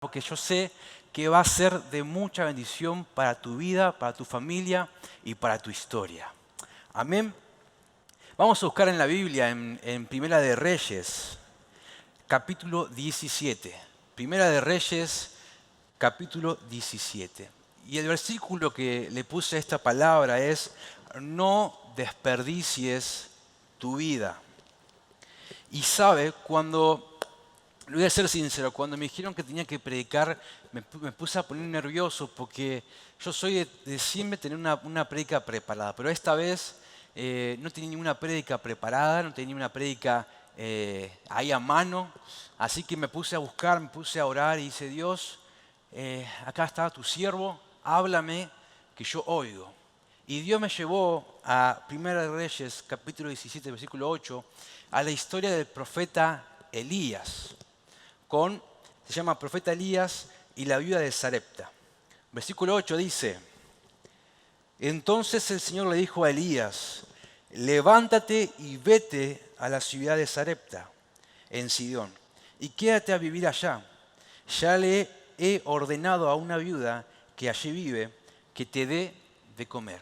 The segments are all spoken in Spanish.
porque yo sé que va a ser de mucha bendición para tu vida, para tu familia y para tu historia. Amén. Vamos a buscar en la Biblia, en Primera de Reyes, capítulo 17. Primera de Reyes, capítulo 17. Y el versículo que le puse a esta palabra es: no desperdicies tu vida. Y sabe, le voy a ser sincero, cuando me dijeron que tenía que predicar, me puse a poner nervioso porque yo soy de siempre tener una prédica preparada, pero esta vez no tenía ninguna prédica preparada, no tenía ninguna prédica ahí a mano, así que me puse a buscar, me puse a orar y dice: Dios, acá está tu siervo, háblame que yo oigo. Y Dios me llevó a Primera de Reyes, capítulo 17, versículo 8, a la historia del profeta Elías. Se llama profeta Elías y la viuda de Sarepta. Versículo 8 dice: entonces el Señor le dijo a Elías: levántate y vete a la ciudad de Sarepta, en Sidón, y quédate a vivir allá. Ya le he ordenado a una viuda que allí vive que te dé de comer.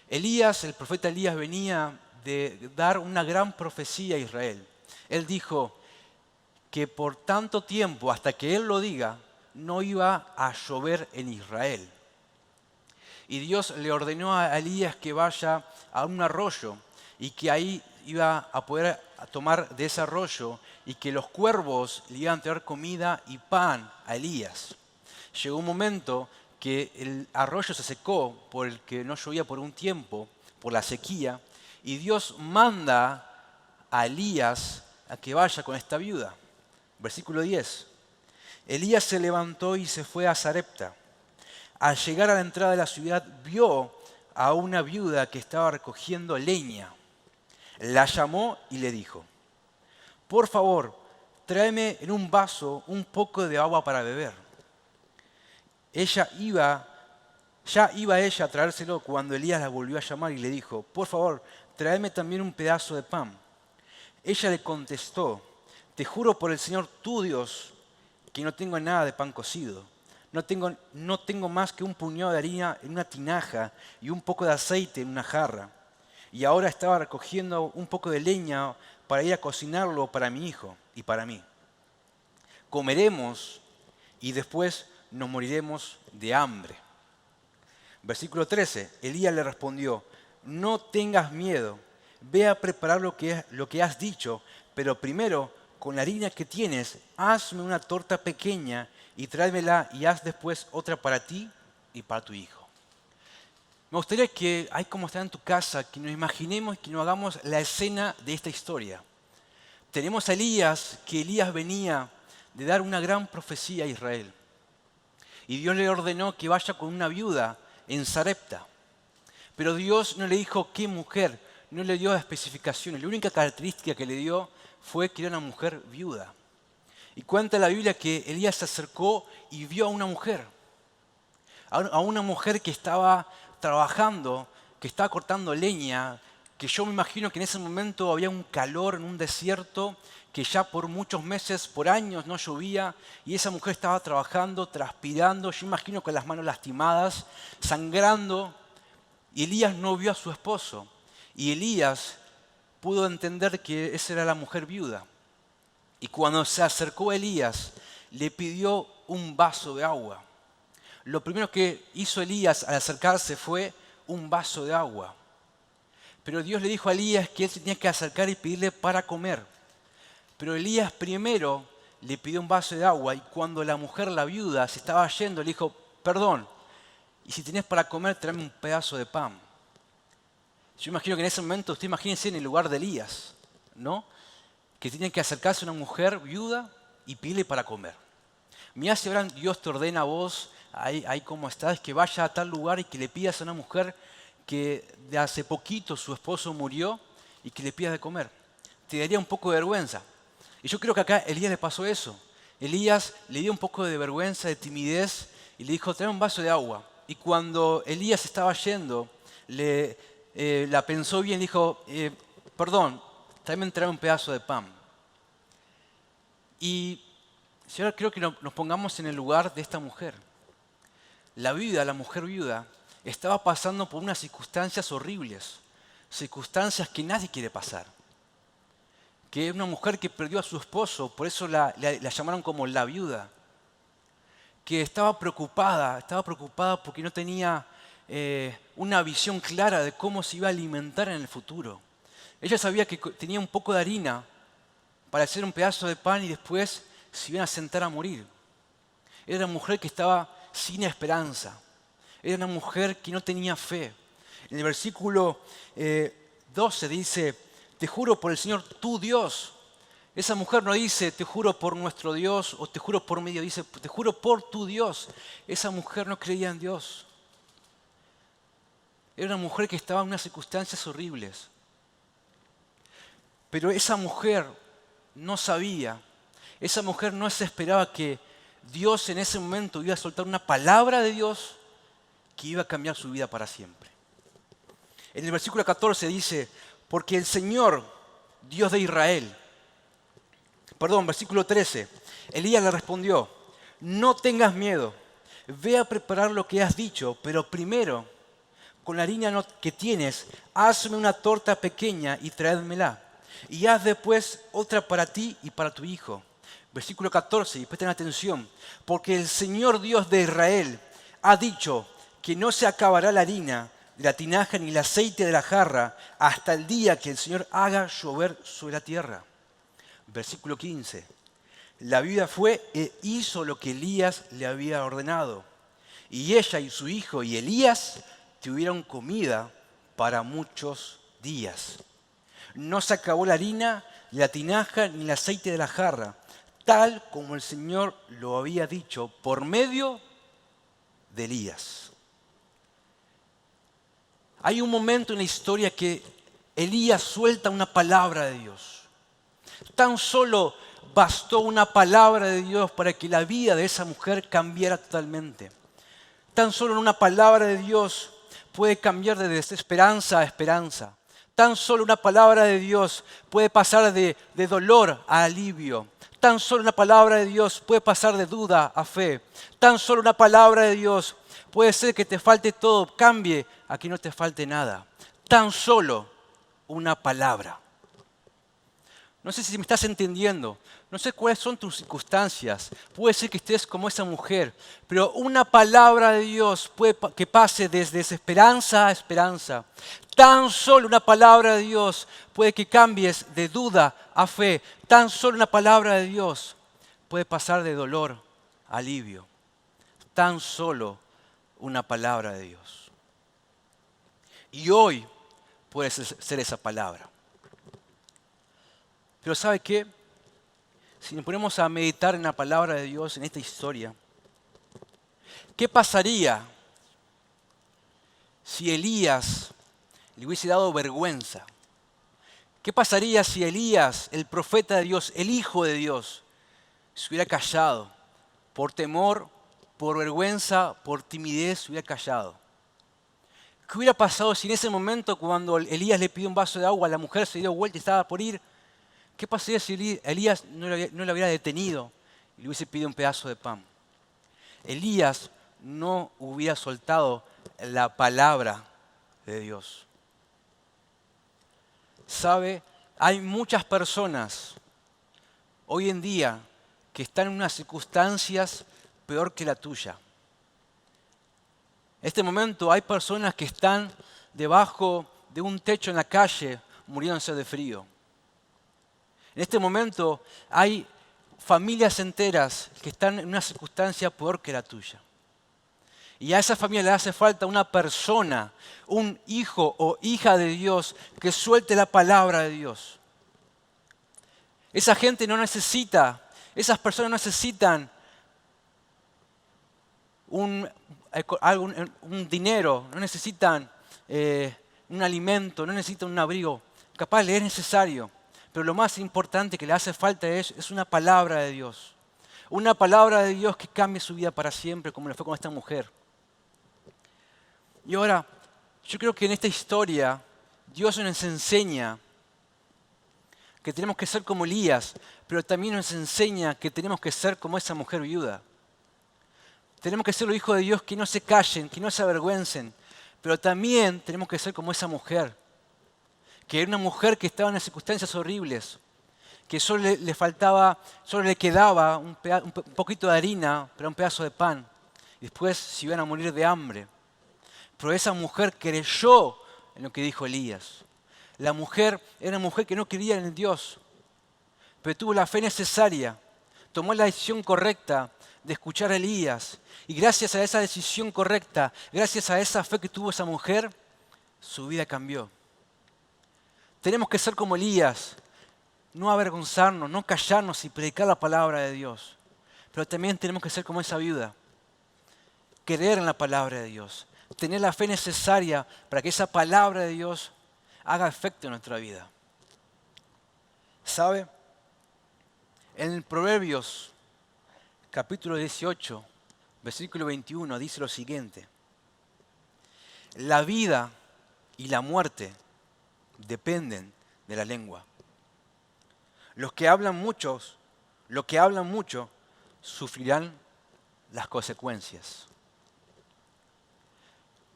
El profeta Elías, venía de dar una gran profecía a Israel. Él dijo que por tanto tiempo, hasta que él lo diga, no iba a llover en Israel. Y Dios le ordenó a Elías que vaya a un arroyo y que ahí iba a poder tomar de ese arroyo y que los cuervos le iban a traer comida y pan a Elías. Llegó un momento que el arroyo se secó porque no llovía por un tiempo, por la sequía, y Dios manda a Elías a que vaya con esta viuda. Versículo 10. Elías se levantó y se fue a Sarepta. Al llegar a la entrada de la ciudad, vio a una viuda que estaba recogiendo leña. La llamó y le dijo: por favor, tráeme en un vaso un poco de agua para beber. Ya iba ella a traérselo cuando Elías la volvió a llamar y le dijo: por favor, tráeme también un pedazo de pan. Ella le contestó: te juro por el Señor tu Dios que no tengo nada de pan cocido. No tengo más que un puñado de harina en una tinaja y un poco de aceite en una jarra. Y ahora estaba recogiendo un poco de leña para ir a cocinarlo para mi hijo y para mí. Comeremos y después nos moriremos de hambre. Versículo 13. Elías le respondió: no tengas miedo, ve a preparar lo que has dicho, pero primero, con la harina que tienes, hazme una torta pequeña y tráemela, y haz después otra para ti y para tu hijo. Me gustaría que, ahí como está en tu casa, que nos imaginemos y que nos hagamos la escena de esta historia. Tenemos a Elías, que Elías venía de dar una gran profecía a Israel. Y Dios le ordenó que vaya con una viuda en Sarepta. Pero Dios no le dijo qué mujer, no le dio especificaciones. La única característica que le dio fue que era una mujer viuda. Y cuenta la Biblia que Elías se acercó y vio a una mujer. A una mujer que estaba trabajando, que estaba cortando leña, que yo me imagino que en ese momento había un calor en un desierto, que ya por muchos meses, por años no llovía, y esa mujer estaba trabajando, transpirando, yo imagino con las manos lastimadas, sangrando, y Elías no vio a su esposo, y Elías pudo entender que esa era la mujer viuda. Y cuando se acercó a Elías, le pidió un vaso de agua. Lo primero que hizo Elías al acercarse fue un vaso de agua. Pero Dios le dijo a Elías que él se tenía que acercar y pedirle para comer. Pero Elías primero le pidió un vaso de agua, y cuando la mujer, la viuda, se estaba yendo, le dijo: perdón, y si tenés para comer, tráeme un pedazo de pan. Yo imagino que en ese momento, usted imagínese en el lugar de Elías, ¿no? Que tiene que acercarse a una mujer viuda y pedirle para comer. Mirá si ahora Dios te ordena a vos, ahí como estás, que vaya a tal lugar y que le pidas a una mujer que de hace poquito su esposo murió y que le pidas de comer. Te daría un poco de vergüenza. Y yo creo que acá a Elías le pasó eso. Elías le dio un poco de vergüenza, de timidez, y le dijo: trae un vaso de agua. Y cuando Elías estaba yendo, la pensó bien, le dijo: perdón, también trae un pedazo de pan. Y Si ahora creo que nos pongamos en el lugar de esta mujer. La viuda, la mujer viuda, estaba pasando por unas circunstancias horribles, circunstancias que nadie quiere pasar. Que es una mujer que perdió a su esposo, por eso la llamaron como la viuda. Que estaba preocupada porque no tenía una visión clara de cómo se iba a alimentar en el futuro. Ella sabía que tenía un poco de harina para hacer un pedazo de pan y después se iban a sentar a morir. Era una mujer que estaba sin esperanza. Era una mujer que no tenía fe. En el versículo 12 dice, te juro por el Señor tu Dios. Esa mujer no dice, te juro por nuestro Dios o te juro por mi Dios. Dice, te juro por tu Dios. Esa mujer no creía en Dios. Era una mujer que estaba en unas circunstancias horribles. Pero esa mujer no sabía, esa mujer no se esperaba que Dios en ese momento iba a soltar una palabra de Dios que iba a cambiar su vida para siempre. En el versículo 14 dice, porque el Señor, Dios de Israel, versículo 13, Elías le respondió, no tengas miedo, ve a preparar lo que has dicho, pero primero, con la harina que tienes, hazme una torta pequeña y tráedmela. Y haz después otra para ti y para tu hijo. Versículo 14, y presten atención, porque el Señor Dios de Israel ha dicho que no se acabará la harina de la tinaja ni el aceite de la jarra hasta el día que el Señor haga llover sobre la tierra. Versículo 15, la viuda fue e hizo lo que Elías le había ordenado. Y ella y su hijo y Elías tuvieron comida para muchos días. No se acabó la harina, ni la tinaja, ni el aceite de la jarra, tal como el Señor lo había dicho por medio de Elías. Hay un momento en la historia que Elías suelta una palabra de Dios. Tan solo bastó una palabra de Dios para que la vida de esa mujer cambiara totalmente. Tan solo una palabra de Dios puede cambiar de desesperanza a esperanza. Tan solo una palabra de Dios puede pasar de dolor a alivio. Tan solo una palabra de Dios puede pasar de duda a fe. Tan solo una palabra de Dios puede ser que te falte todo, cambie a que no te falte nada. Tan solo una palabra. No sé si me estás entendiendo. No sé cuáles son tus circunstancias. Puede ser que estés como esa mujer. Pero una palabra de Dios puede que pase desde desesperanza a esperanza. Tan solo una palabra de Dios puede que cambies de duda a fe. Tan solo una palabra de Dios puede pasar de dolor a alivio. Tan solo una palabra de Dios. Y hoy puede ser esa palabra. Pero ¿sabe qué? Si nos ponemos a meditar en la palabra de Dios, en esta historia, ¿qué pasaría si Elías le hubiese dado vergüenza? ¿Qué pasaría si Elías, el profeta de Dios, el hijo de Dios, se hubiera callado? Por temor, por vergüenza, por timidez, se hubiera callado. ¿Qué hubiera pasado si en ese momento, cuando Elías le pidió un vaso de agua, la mujer se dio vuelta y estaba por ir? ¿Qué pasaría si Elías no lo hubiera detenido y le hubiese pedido un pedazo de pan? Elías no hubiera soltado la palabra de Dios. ¿Sabe? Hay muchas personas hoy en día que están en unas circunstancias peor que la tuya. En este momento hay personas que están debajo de un techo en la calle muriéndose de frío. En este momento hay familias enteras que están en una circunstancia peor que la tuya. Y a esa familia le hace falta una persona, un hijo o hija de Dios que suelte la palabra de Dios. Esa gente no necesita, esas personas no necesitan un dinero, no necesitan un alimento, no necesitan un abrigo. Capaz le es necesario. Pero lo más importante que le hace falta es una palabra de Dios. Una palabra de Dios que cambie su vida para siempre, como le fue con esta mujer. Y ahora, yo creo que en esta historia, Dios nos enseña que tenemos que ser como Elías, pero también nos enseña que tenemos que ser como esa mujer viuda. Tenemos que ser los hijos de Dios que no se callen, que no se avergüencen, pero también tenemos que ser como esa mujer, que era una mujer que estaba en circunstancias horribles, que solo le faltaba, solo le quedaba un poquito de harina para un pedazo de pan. Y después se iban a morir de hambre. Pero esa mujer creyó en lo que dijo Elías. La mujer era una mujer que no creía en Dios, pero tuvo la fe necesaria, tomó la decisión correcta de escuchar a Elías. Y gracias a esa decisión correcta, gracias a esa fe que tuvo esa mujer, su vida cambió. Tenemos que ser como Elías, no avergonzarnos, no callarnos y predicar la palabra de Dios. Pero también tenemos que ser como esa viuda, creer en la palabra de Dios, tener la fe necesaria para que esa palabra de Dios haga efecto en nuestra vida. ¿Sabe? En Proverbios capítulo 18, versículo 21 dice lo siguiente: la vida y la muerte dependen de la lengua. Los que hablan mucho sufrirán las consecuencias.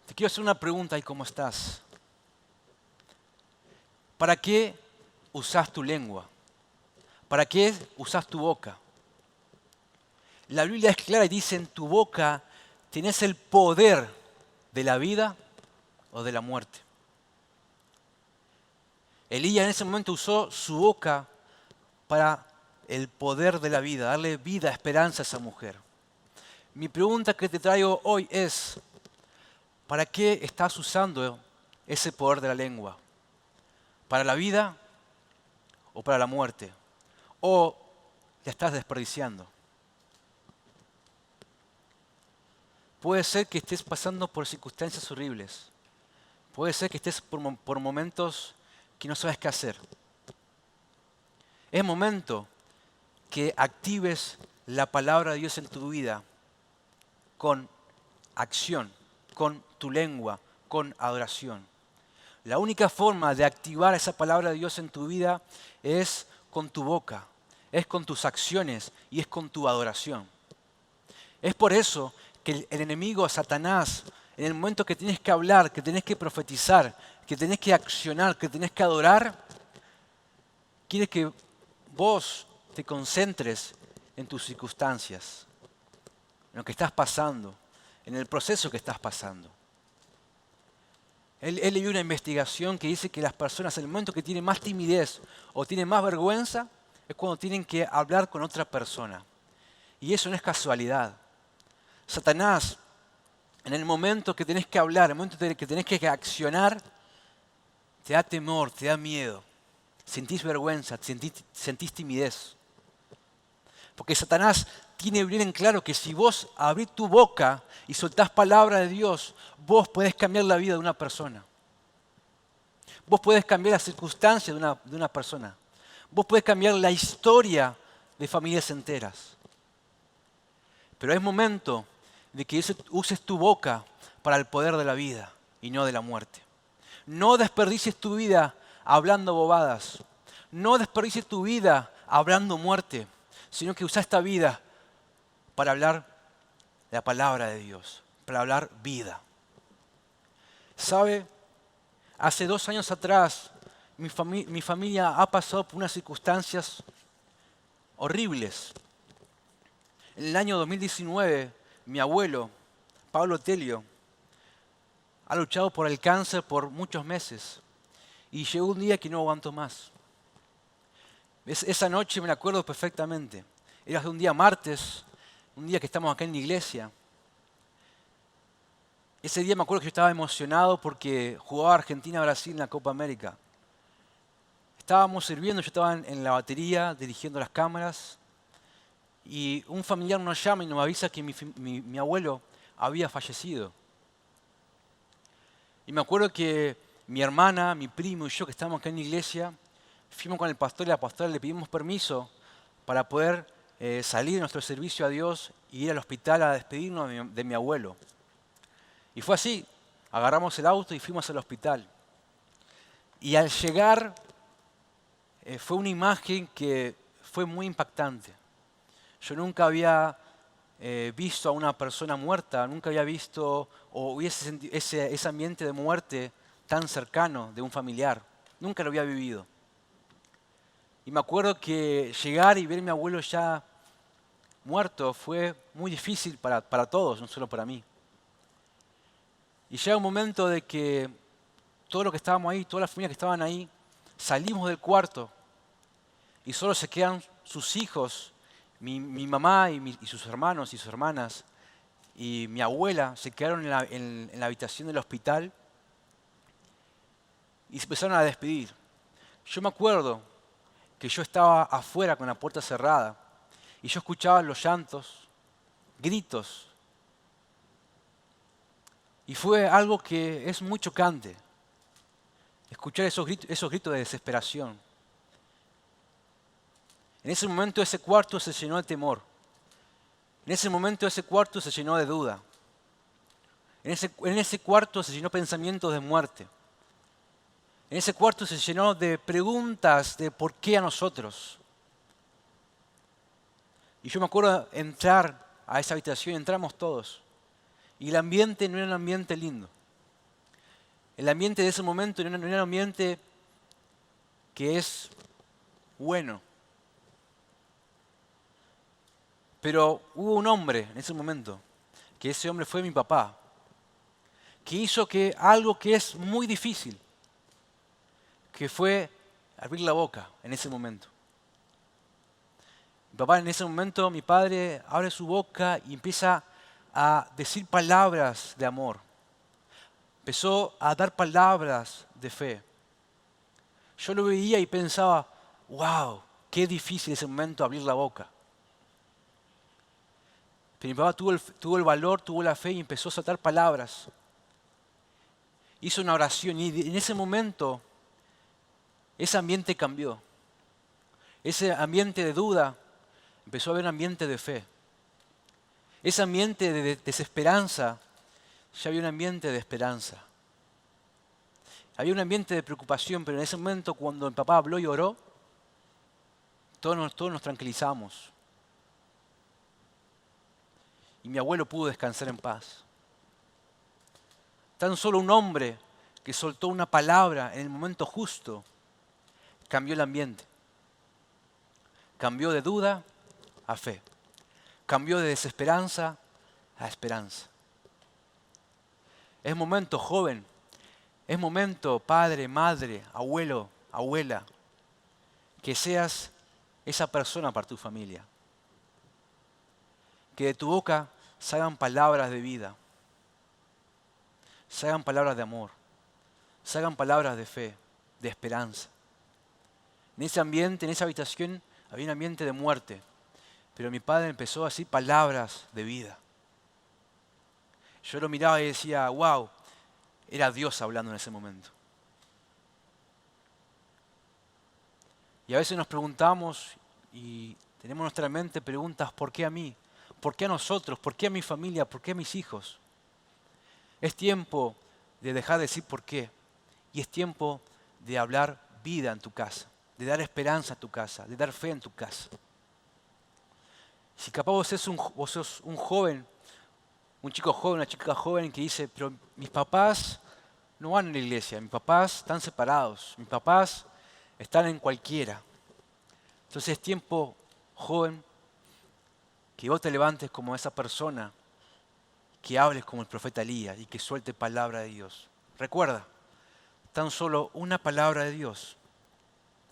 Te quiero hacer una pregunta, ¿y cómo estás? ¿Para qué usas tu lengua? ¿Para qué usas tu boca? La Biblia es clara y dice: en tu boca tienes el poder de la vida o de la muerte. Elías en ese momento usó su boca para el poder de la vida, darle vida, esperanza a esa mujer. Mi pregunta que te traigo hoy es: ¿para qué estás usando ese poder de la lengua? ¿Para la vida o para la muerte? ¿O la estás desperdiciando? Puede ser que estés pasando por circunstancias horribles. Puede ser que estés por momentos que no sabes qué hacer. Es momento que actives la palabra de Dios en tu vida con acción, con tu lengua, con adoración. La única forma de activar esa palabra de Dios en tu vida es con tu boca, es con tus acciones y es con tu adoración. Es por eso que el enemigo, Satanás, en el momento que tienes que hablar, que tienes que profetizar, que tienes que accionar, que tienes que adorar, quiere que vos te concentres en tus circunstancias, en lo que estás pasando, en el proceso que estás pasando. Él leyó una investigación que dice que las personas, en el momento que tienen más timidez o tienen más vergüenza, es cuando tienen que hablar con otra persona. Y eso no es casualidad. Satanás, en el momento que tenés que hablar, en el momento que tenés que accionar, te da temor, te da miedo. Sentís vergüenza, sentís timidez. Porque Satanás tiene bien en claro que si vos abrís tu boca y soltás palabra de Dios, vos podés cambiar la vida de una persona. Vos podés cambiar las circunstancias de una persona. Vos podés cambiar la historia de familias enteras. Pero es momento de que uses tu boca para el poder de la vida y no de la muerte. No desperdicies tu vida hablando bobadas. No desperdicies tu vida hablando muerte, sino que usa esta vida para hablar la palabra de Dios, para hablar vida. ¿Sabe? Hace 2 años atrás, mi familia ha pasado por unas circunstancias horribles. En el año 2019, mi abuelo, Pablo Telio, ha luchado por el cáncer por muchos meses y llegó un día que no aguantó más. Esa noche me la acuerdo perfectamente. Era un día martes, un día que estamos acá en la iglesia. Ese día me acuerdo que yo estaba emocionado porque jugaba Argentina-Brasil en la Copa América. Estábamos sirviendo, yo estaba en la batería dirigiendo las cámaras y un familiar nos llama y nos avisa que mi abuelo había fallecido. Y me acuerdo que mi hermana, mi primo y yo que estábamos acá en la iglesia, fuimos con el pastor y la pastora, le pedimos permiso para poder salir de nuestro servicio a Dios y ir al hospital a despedirnos de mi abuelo. Y fue así, agarramos el auto y fuimos al hospital. Y al llegar fue una imagen que fue muy impactante. Yo nunca había visto a una persona muerta, nunca había visto o hubiese sentido ese ambiente de muerte tan cercano de un familiar. Nunca lo había vivido. Y me acuerdo que llegar y ver a mi abuelo ya muerto fue muy difícil para todos, no solo para mí. Y llega un momento de que todos los que estábamos ahí, todas las familias que estaban ahí, salimos del cuarto y solo se quedan sus hijos, mi mamá y sus hermanos y sus hermanas y mi abuela se quedaron en la habitación del hospital y se empezaron a despedir. Yo me acuerdo que yo estaba afuera con la puerta cerrada y yo escuchaba los llantos, gritos, y fue algo que es muy chocante, escuchar esos gritos de desesperación. En ese momento ese cuarto se llenó de temor. En ese momento ese cuarto se llenó de duda. En ese cuarto se llenó de pensamientos de muerte. En ese cuarto se llenó de preguntas de por qué a nosotros. Y yo me acuerdo entrar a esa habitación, entramos todos. Y el ambiente no era un ambiente lindo. El ambiente de ese momento no era un ambiente que es bueno. Pero hubo un hombre en ese momento, que ese hombre fue mi papá, que hizo que algo que es muy difícil, que fue abrir la boca en ese momento. Mi papá en ese momento, mi padre abre su boca y empieza a decir palabras de amor. Empezó a dar palabras de fe. Yo lo veía y pensaba, wow, qué difícil ese momento abrir la boca. Pero mi papá tuvo el valor, tuvo la fe y empezó a soltar palabras. Hizo una oración y en ese momento ese ambiente cambió. Ese ambiente de duda empezó a haber un ambiente de fe. Ese ambiente de desesperanza, ya había un ambiente de esperanza. Había un ambiente de preocupación, pero en ese momento cuando el papá habló y oró, todos nos tranquilizamos. Y mi abuelo pudo descansar en paz. Tan solo un hombre que soltó una palabra en el momento justo cambió el ambiente. Cambió de duda a fe. Cambió de desesperanza a esperanza. Es momento, joven. Es momento, padre, madre, abuelo, abuela, que seas esa persona para tu familia. Que de tu boca salgan palabras de vida. Salgan palabras de amor. Salgan palabras de fe, de esperanza. En ese ambiente, en esa habitación, había un ambiente de muerte. Pero mi padre empezó a decir palabras de vida. Yo lo miraba y decía, wow, era Dios hablando en ese momento. Y a veces nos preguntamos y tenemos en nuestra mente preguntas, ¿por qué a mí? ¿Por qué a nosotros? ¿Por qué a mi familia? ¿Por qué a mis hijos? Es tiempo de dejar de decir por qué. Y es tiempo de hablar vida en tu casa, de dar esperanza a tu casa, de dar fe en tu casa. Si capaz vos sos un joven, un chico joven, una chica joven que dice, pero mis papás no van a la iglesia, mis papás están separados, mis papás están en cualquiera. Entonces es tiempo, joven, que vos te levantes como esa persona, que hables como el profeta Elías y que suelte palabra de Dios. Recuerda, tan solo una palabra de Dios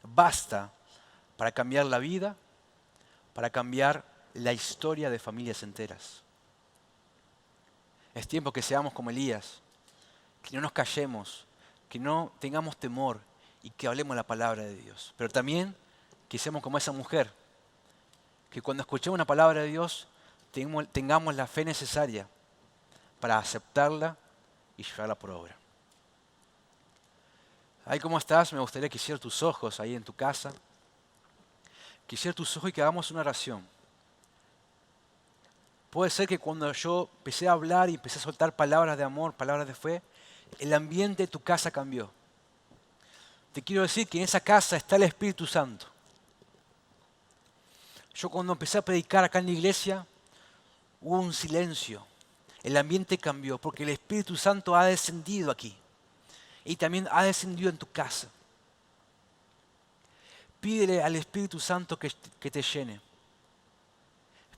basta para cambiar la vida, para cambiar la historia de familias enteras. Es tiempo que seamos como Elías, que no nos callemos, que no tengamos temor y que hablemos la palabra de Dios. Pero también que seamos como esa mujer, que cuando escuchemos una palabra de Dios tengamos la fe necesaria para aceptarla y llevarla por obra. Ahí como estás, me gustaría que cierres tus ojos ahí en tu casa, que cierres tus ojos y que hagamos una oración. Puede ser que cuando yo empecé a hablar y empecé a soltar palabras de amor, palabras de fe, el ambiente de tu casa cambió. te quiero decir que en esa casa está el Espíritu Santo. Yo cuando empecé a predicar acá en la iglesia, hubo un silencio. El ambiente cambió porque el Espíritu Santo ha descendido aquí. Y también ha descendido en tu casa. Pídele al Espíritu Santo que te llene.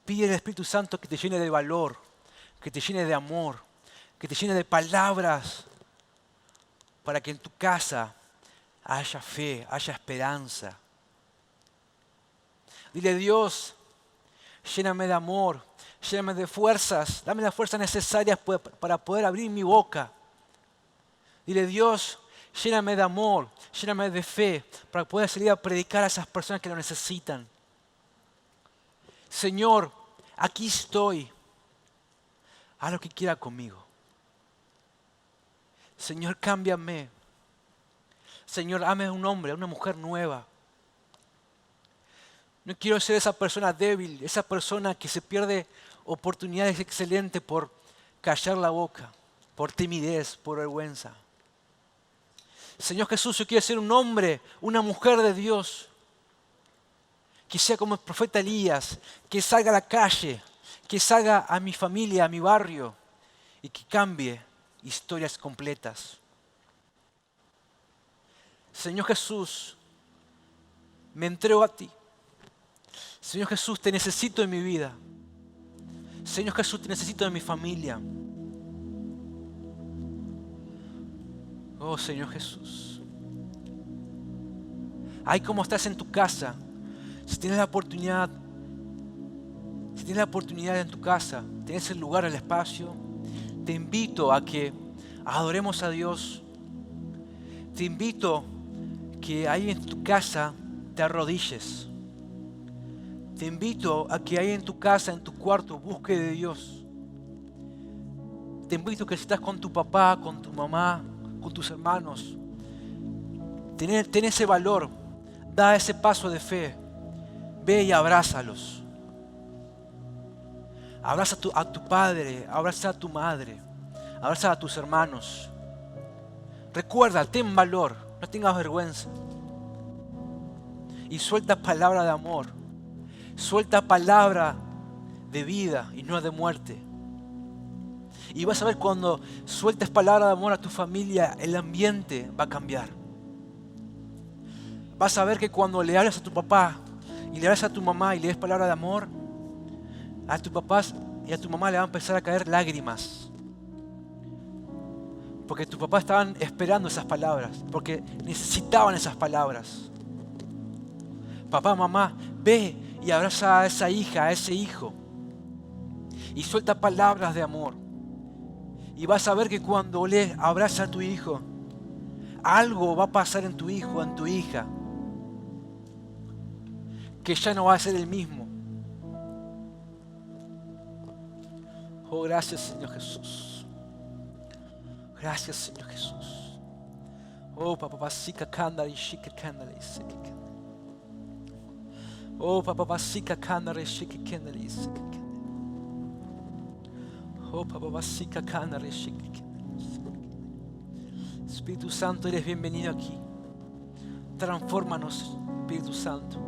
Pídele al Espíritu Santo que te llene de valor, que te llene de amor, que te llene de palabras para que en tu casa haya fe, haya esperanza. Dile, Dios, lléname de amor, lléname de fuerzas, dame las fuerzas necesarias para poder abrir mi boca. Dile, Dios, lléname de amor, lléname de fe para poder salir a predicar a esas personas que lo necesitan. Señor, aquí estoy. Haz lo que quiera conmigo. Señor, cámbiame. Señor, hazme un hombre, una mujer nueva. No quiero ser esa persona débil, esa persona que se pierde oportunidades excelentes por callar la boca, por timidez, por vergüenza. Señor Jesús, yo quiero ser un hombre, una mujer de Dios, que sea como el profeta Elías, que salga a la calle, que salga a mi familia, a mi barrio y que cambie historias completas. Señor Jesús, me entrego a ti. Señor Jesús, te necesito en mi vida. Señor Jesús, te necesito en mi familia. Oh Señor Jesús. Ahí como estás en tu casa, si tienes la oportunidad en tu casa, tienes el lugar, el espacio, te invito a que adoremos a Dios. Te invito que ahí en tu casa te arrodilles. Te invito a que ahí en tu casa, en tu cuarto, busques de Dios. Te invito a que si estás con tu papá, con tu mamá, con tus hermanos, ten ese valor, da ese paso de fe, ve y abrázalos. Abraza a tu padre, abraza a tu madre, abraza a tus hermanos. Recuerda, ten valor, no tengas vergüenza. Y suelta palabra de amor, suelta palabra de vida y no de muerte. Y vas a ver cuando sueltes palabra de amor a tu familia, el ambiente va a cambiar. Vas a ver que cuando le hablas a tu papá y le hablas a tu mamá y le des palabra de amor, a tus papás y a tu mamá le van a empezar a caer lágrimas. Porque tus papás estaban esperando esas palabras, porque necesitaban esas palabras. Papá, mamá, ve y abraza a esa hija, a ese hijo. Y suelta palabras de amor. Y vas a ver que cuando le abrazas a tu hijo, algo va a pasar en tu hijo, en tu hija, que ya no va a ser el mismo. Oh, gracias Señor Jesús. Gracias Señor Jesús. Oh, papá, sika kanda y shika kanda y sika kanda. Oh, papá, sika kanda y shika kanda y sika kanda. Oh, papá, sika kanda y shika kanda. Espíritu Santo, eres bienvenido aquí. Transfórmanos, Espíritu Santo.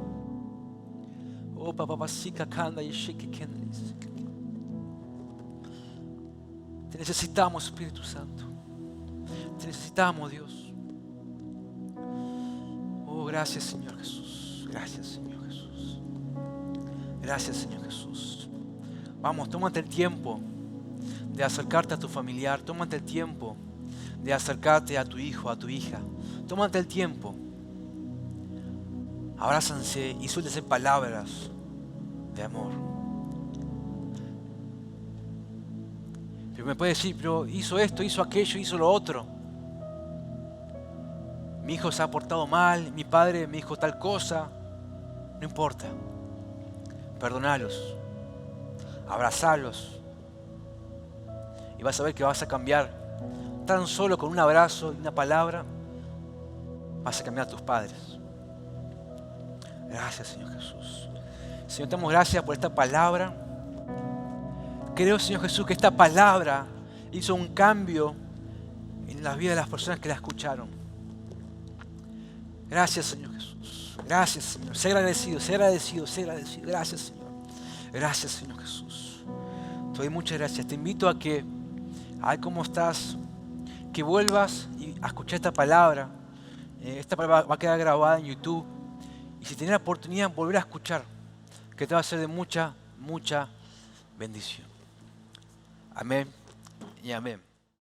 Oh, papá, sika kanda y shika kanda y sika kanda. Te necesitamos, Espíritu Santo. Te necesitamos, Dios. Oh, gracias, Señor Jesús. Gracias, Señor Jesús. Gracias, Señor Jesús. Vamos, tómate el tiempo de acercarte a tu familiar. Tómate el tiempo de acercarte a tu hijo, a tu hija. Tómate el tiempo. Abrázanse y suéltense palabras de amor. Pero me puede decir, pero hizo esto, hizo aquello, hizo lo otro. Mi hijo se ha portado mal, mi padre me dijo tal cosa. No importa. Perdonalos. Abrazalos. Y vas a ver que vas a cambiar. Tan solo con un abrazo y una palabra, vas a cambiar a tus padres. Gracias, Señor Jesús. Señor, te damos gracias por esta palabra. Creo, Señor Jesús, que esta palabra hizo un cambio en la vida de las personas que la escucharon. Gracias, Señor Jesús. Gracias, Señor. Sé agradecido, sé agradecido, sé agradecido. Gracias, Señor. Gracias, Señor Jesús. Te doy muchas gracias. Te invito a que, ay, ¿cómo estás? Que vuelvas a escuchar esta palabra. Esta palabra va a quedar grabada en YouTube. Y si tienes la oportunidad, volver a escuchar, que te va a ser de mucha, mucha bendición. Amén y amén.